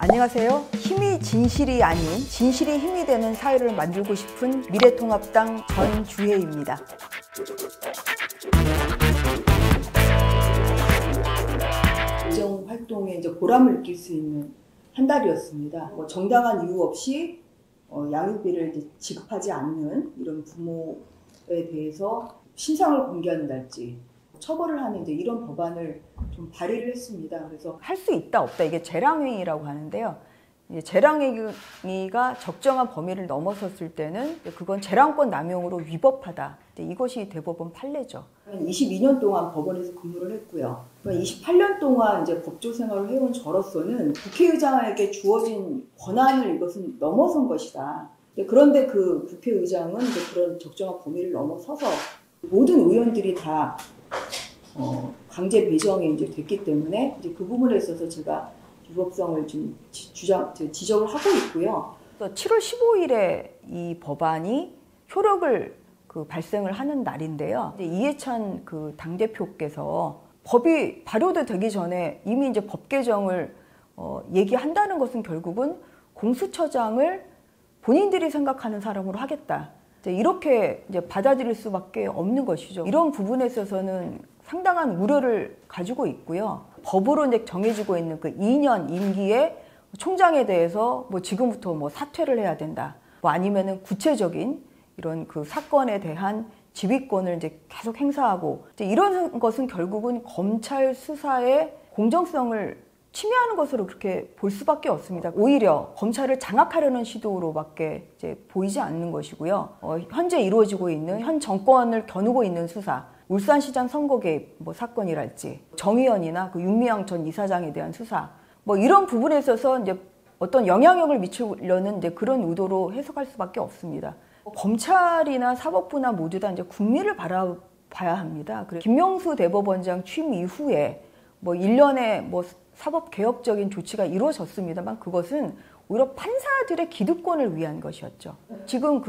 안녕하세요. 힘이 진실이 아닌 진실이 힘이 되는 사회를 만들고 싶은 미래통합당 전주혜입니다. 의정 활동에 이제 보람을 느낄 수 있는 한 달이었습니다. 정당한 이유 없이 양육비를 이제 지급하지 않는 이런 부모에 대해서 신상을 공개한달지 처벌을 하는 이제 이런 법안을 좀 발의를 했습니다. 그래서 할 수 있다 없다 이게 재량행위라고 하는데요. 이제 재량행위가 적정한 범위를 넘어섰을 때는 그건 재량권 남용으로 위법하다. 이것이 대법원 판례죠. 22년 동안 법원에서 근무를 했고요. 28년 동안 이제 법조 생활을 해온 저로서는 국회의장에게 주어진 권한을 이것은 넘어선 것이다. 그런데 그 국회의장은 이제 그런 적정한 범위를 넘어서서 모든 의원들이 다 강제 배정이 이제 됐기 때문에 이제 그 부분에 있어서 제가 위법성을 좀 지적을 하고 있고요. 7월 15일에 이 법안이 효력을 발생을 하는 날인데요. 이해찬 당대표께서 법이 발효되기 전에 이미 이제 법 개정을 얘기한다는 것은 결국은 공수처장을 본인들이 생각하는 사람으로 하겠다. 이렇게 이제 받아들일 수밖에 없는 것이죠. 이런 부분에 있어서는 상당한 우려를 가지고 있고요. 법으로 이제 정해지고 있는 그 2년 임기의 총장에 대해서 지금부터 사퇴를 해야 된다. 아니면은 구체적인 이런 그 사건에 대한 지휘권을 이제 계속 행사하고 이런 것은 결국은 검찰 수사의 공정성을 침해하는 것으로 그렇게 볼 수밖에 없습니다. 오히려 검찰을 장악하려는 시도로밖에 이제 보이지 않는 것이고요. 현재 이루어지고 있는 현 정권을 겨누고 있는 수사, 울산시장 선거 개입 사건이랄지, 정의연이나 윤미향 전 이사장에 대한 수사, 이런 부분에 있어서 이제 어떤 영향력을 미치려는 이제 그런 의도로 해석할 수밖에 없습니다. 검찰이나 사법부나 모두 다 이제 국민을 바라봐야 합니다. 그래서 김명수 대법원장 취임 이후에 1년에 사법개혁적인 조치가 이루어졌습니다만 그것은 오히려 판사들의 기득권을 위한 것이었죠. 지금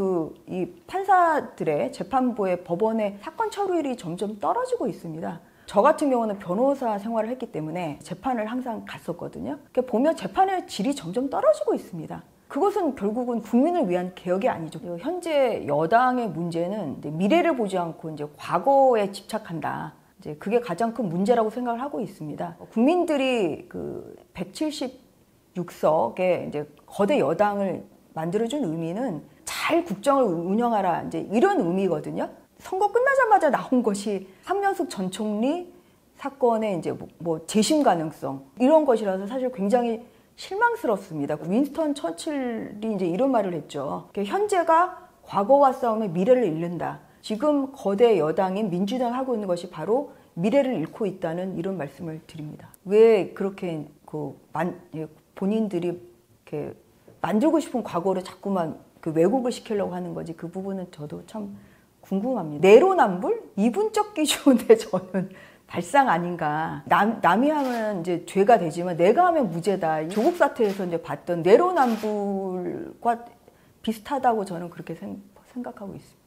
이 판사들의 재판부의 법원의 사건 처리율이 점점 떨어지고 있습니다. 저 같은 경우는 변호사 생활을 했기 때문에 재판을 항상 갔었거든요. 보면 재판의 질이 점점 떨어지고 있습니다. 그것은 결국은 국민을 위한 개혁이 아니죠. 현재 여당의 문제는 미래를 보지 않고 이제 과거에 집착한다. 이제 그게 가장 큰 문제라고 생각을 하고 있습니다. 국민들이 176석의 이제 거대 여당을 만들어준 의미는 잘 국정을 운영하라 이제 이런 의미거든요. 선거 끝나자마자 나온 것이 한명숙 전 총리 사건의 이제 재심 가능성 이런 것이라서 사실 굉장히 실망스럽습니다. 윈스턴 처칠이 이제 이런 말을 했죠. 현재가 과거와 싸움에 미래를 잃는다. 지금 거대 여당인 민주당이 하고 있는 것이 바로 미래를 잃고 있다는 이런 말씀을 드립니다. 왜 그렇게 본인들이 이렇게 만들고 싶은 과거를 자꾸만 왜곡을 시키려고 하는 건지 그 부분은 저도 참 궁금합니다. 내로남불? 이분적 기준에 저는 발상 아닌가. 남이 하면 이제 죄가 되지만 내가 하면 무죄다. 조국 사태에서 이제 봤던 내로남불과 비슷하다고 저는 그렇게 생각하고 있습니다.